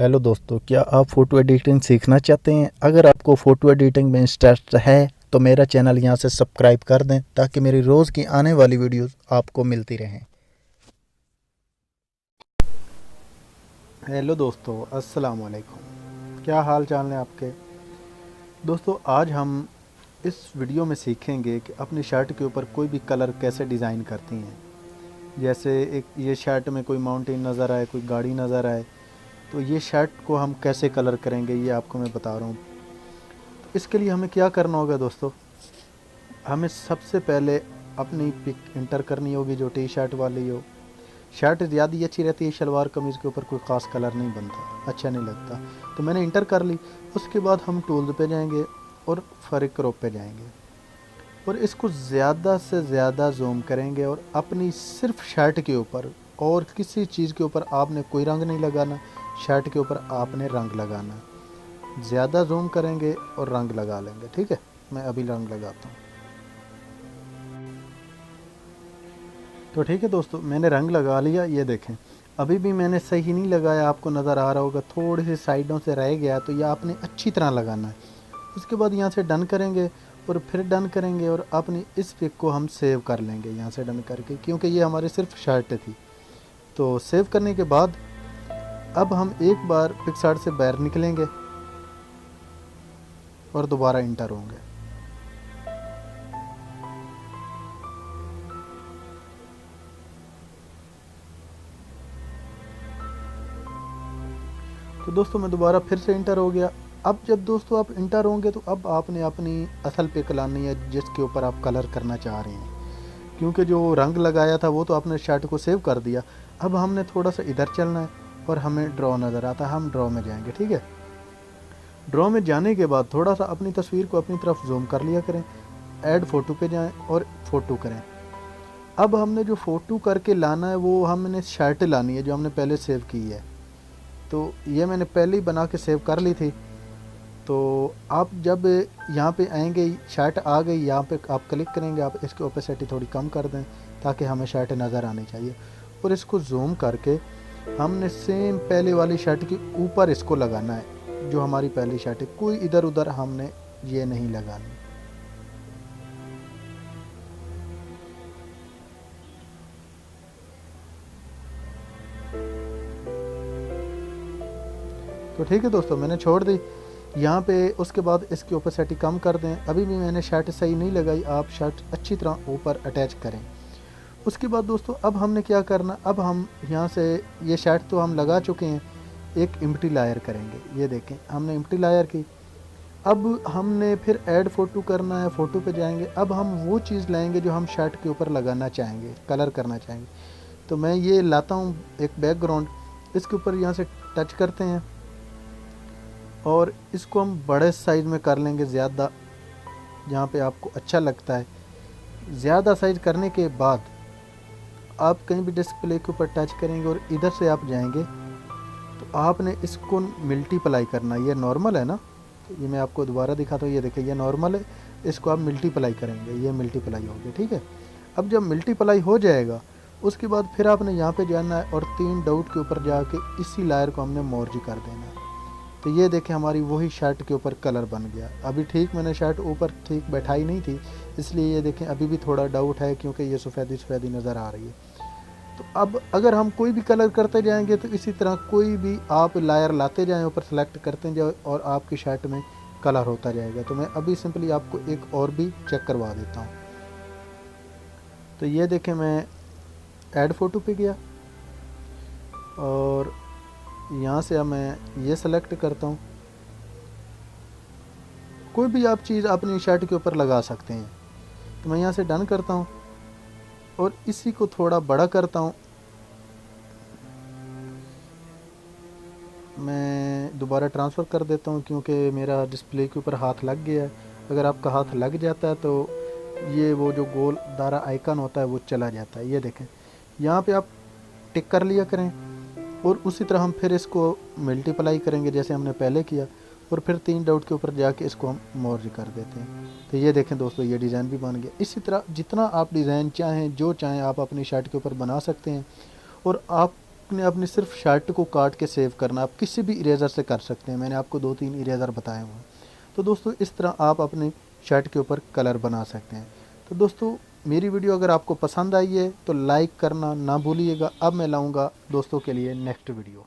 Hello दोस्तों, क्या आप फ़ोटो एडिटिंग सीखना चाहते हैं? अगर आपको फ़ोटो एडिटिंग में इंटरेस्ट है तो मेरा चैनल यहाँ से सब्सक्राइब कर दें ताकि मेरी रोज़ की आने वाली वीडियोस आपको मिलती रहें। हेलो दोस्तों, अस्सलाम वालेकुम। क्या हाल चाल है आपके? दोस्तों, आज हम इस वीडियो में सीखेंगे कि अपनी शर्ट के ऊपर कोई भी कलर कैसे डिज़ाइन करती हैं। जैसे एक ये शर्ट में कोई माउंटेन नज़र आए, कोई गाड़ी नज़र आए, तो ये शर्ट को हम कैसे कलर करेंगे ये आपको मैं बता रहा हूँ। तो इसके लिए हमें क्या करना होगा दोस्तों, हमें सबसे पहले अपनी पिक इंटर करनी होगी जो टी शर्ट वाली हो। शर्ट ज़्यादा ही अच्छी रहती है, शलवार कमीज़ के ऊपर कोई ख़ास कलर नहीं बनता, अच्छा नहीं लगता। तो मैंने इंटर कर ली। उसके बाद हम टूल्स पे जाएंगे और फरिक क्रॉप पे जाएंगे और इसको ज़्यादा से ज़्यादा जूम करेंगे और अपनी सिर्फ शर्ट के ऊपर और किसी चीज़ के ऊपर आपने कोई रंग नहीं लगाना, शर्ट के ऊपर आपने रंग लगाना। ज़्यादा जूम करेंगे और रंग लगा लेंगे। ठीक है, मैं अभी रंग लगाता हूँ। तो ठीक है दोस्तों, मैंने रंग लगा लिया। ये देखें, अभी भी मैंने सही नहीं लगाया, आपको नज़र आ रहा होगा थोड़ी सी साइडों से रह गया, तो यह आपने अच्छी तरह लगाना है। उसके बाद यहाँ से डन करेंगे और फिर डन करेंगे और अपनी इस पिक को हम सेव कर लेंगे यहाँ से डन करके, क्योंकि ये हमारी सिर्फ शर्ट थी। तो सेव करने के बाद अब हम एक बार पिक्सार्ट से बाहर निकलेंगे और दोबारा इंटर होंगे। तो दोस्तों मैं दोबारा फिर से इंटर हो गया। अब जब दोस्तों आप इंटर होंगे तो अब आपने अपनी असल पिक लानी है जिसके ऊपर आप कलर करना चाह रहे हैं, क्योंकि जो रंग लगाया था वो तो आपने शर्ट को सेव कर दिया। अब हमने थोड़ा सा इधर चलना है और हमें ड्रॉ नज़र आता है, हम ड्रॉ में जाएंगे। ठीक है, ड्रॉ में जाने के बाद थोड़ा सा अपनी तस्वीर को अपनी तरफ जूम कर लिया करें, ऐड फ़ोटो पे जाएं और फ़ोटो करें। अब हमने जो फ़ोटो करके लाना है वो हमने शर्ट लानी है जो हमने पहले सेव की है। तो ये मैंने पहले ही बना के सेव कर ली थी। तो आप जब यहाँ पे आएंगे, शर्ट आ गई, यहाँ पे आप क्लिक करेंगे, आप इसकी ओपेसिटी थोड़ी कम कर दें ताकि हमें शर्ट नज़र आनी चाहिए। और इसको जूम करके हमने सेम पहले वाली शर्ट के ऊपर इसको लगाना है जो हमारी पहली शर्ट है, कोई इधर उधर हमने ये नहीं लगानी। तो ठीक है दोस्तों, मैंने छोड़ दी यहाँ पे। उसके बाद इसकी ओपेसिटी कम कर दें। अभी भी मैंने शर्ट सही नहीं लगाई, आप शर्ट अच्छी तरह ऊपर अटैच करें। उसके बाद दोस्तों अब हमने क्या करना, अब हम यहाँ से ये शर्ट तो हम लगा चुके हैं, एक एम्प्टी लायर करेंगे। ये देखें, हमने एम्प्टी लायर की। अब हमने फिर ऐड फ़ोटो करना है, फ़ोटो पे जाएंगे। अब हम वो चीज़ लाएंगे जो हम शर्ट के ऊपर लगाना चाहेंगे, कलर करना चाहेंगे। तो मैं ये लाता हूँ एक बैकग्राउंड, इसके ऊपर यहाँ से टच करते हैं और इसको हम बड़े साइज़ में कर लेंगे, ज़्यादा जहाँ पे आपको अच्छा लगता है। ज़्यादा साइज़ करने के बाद आप कहीं भी डिस्प्ले के ऊपर टच करेंगे और इधर से आप जाएंगे तो आपने इसको मल्टीप्लाई करना। ये नॉर्मल है ना, तो ये मैं आपको दोबारा दिखाता हूँ। ये देखिए, ये नॉर्मल है, इसको आप मल्टीप्लाई करेंगे, ये मल्टीप्लाई हो गया। ठीक है, अब जब मल्टीप्लाई हो जाएगा उसके बाद फिर आपने यहाँ पे जाना है और 3 डॉट के ऊपर जाके इसी लायर को हमने मर्ज कर देना है। तो ये देखें, हमारी वही शर्ट के ऊपर कलर बन गया। अभी ठीक मैंने शर्ट ऊपर ठीक बैठाई नहीं थी, इसलिए ये देखें अभी भी थोड़ा डाउट है क्योंकि ये सफ़ेदी सफ़ेदी नज़र आ रही है। तो अब अगर हम कोई भी कलर करते जाएंगे तो इसी तरह कोई भी आप लायर लाते जाएं, ऊपर सेलेक्ट करते जाओ और आपकी शर्ट में कलर होता जाएगा। तो मैं अभी सिंपली आपको एक और भी चेक करवा देता हूँ। तो ये देखें, मैं ऐड फ़ोटो पे गया और यहाँ से अब मैं ये सेलेक्ट करता हूँ। कोई भी आप चीज़ अपनी शर्ट के ऊपर लगा सकते हैं। तो मैं यहाँ से डन करता हूँ और इसी को थोड़ा बड़ा करता हूँ। मैं दोबारा ट्रांसफ़र कर देता हूँ क्योंकि मेरा डिस्प्ले के ऊपर हाथ लग गया है। अगर आपका हाथ लग जाता है तो ये वो जो गोल दायरा आइकन होता है वो चला जाता है। ये देखें, यहाँ पे आप टिक कर लिया करें और उसी तरह हम फिर इसको मल्टीप्लाई करेंगे जैसे हमने पहले किया और फिर 3 डॉट के ऊपर जाके इसको हम मर्ज कर देते हैं। तो ये देखें दोस्तों, ये डिज़ाइन भी बन गया। इसी तरह जितना आप डिज़ाइन चाहें, जो चाहें, आप अपनी शर्ट के ऊपर बना सकते हैं। और आप आपने अपनी सिर्फ शर्ट को काट के सेव करना, आप किसी भी इरेज़र से कर सकते हैं। मैंने आपको 2-3 इरेज़र बताए हुए हैं। तो दोस्तों इस तरह आप अपनी शर्ट के ऊपर कलर बना सकते हैं। तो दोस्तों मेरी वीडियो अगर आपको पसंद आई है तो लाइक करना ना भूलिएगा। अब मैं लाऊंगा दोस्तों के लिए नेक्स्ट वीडियो।